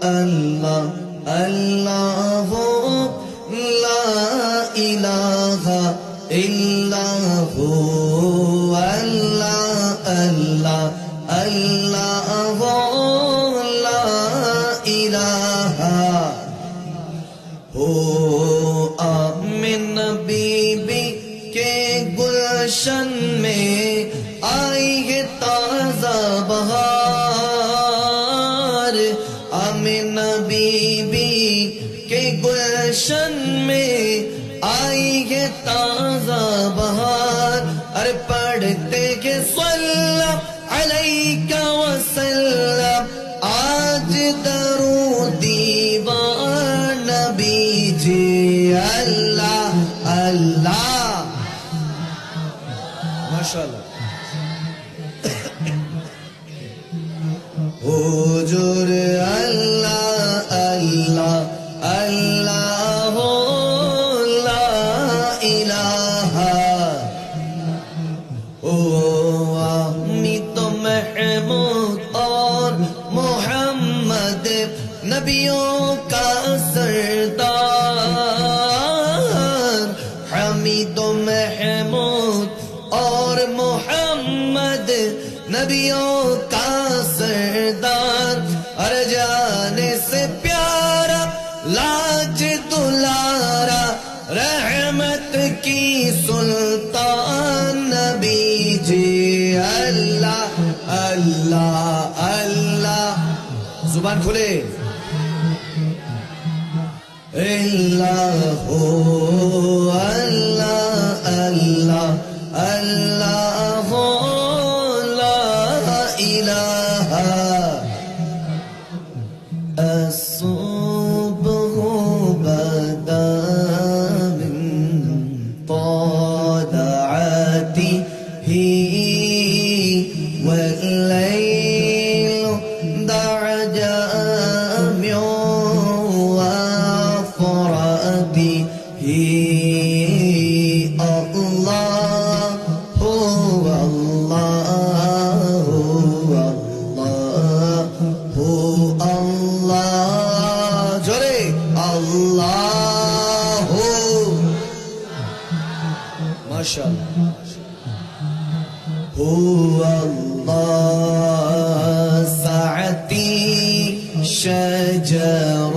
اللہ اللہ لا الہ الا ہو اللہ اللہ اللہ لا الہ ہو آمنہ بی بی کے گلشن میں آئی ہے تازہ بہار آمنہ بی بی کے گلشن میں آئی ہے تازہ بہار ارے پڑھتے کہ صلی علیہ وسلم آج درود دیوان نبی جی اللہ اللہ ماشاءاللہ حضور اللہ اللہ اللہ لا الہ حمید محمود اور محمد نبیوں کا سردار حمید محمود اور محمد نبیوں کا سردار اور جانے سے پیارا لاج دلارا رحمت کی سلطان نبی جی اللہ اللہ اللہ زبان کھلے اللہ اللہ اللہ اللہ لا الہ الصبح بدا من طلعته والليل دعج من وفرته الله هو الله الله هو الله جري الله ما شاء الله هو الله سعتي شجر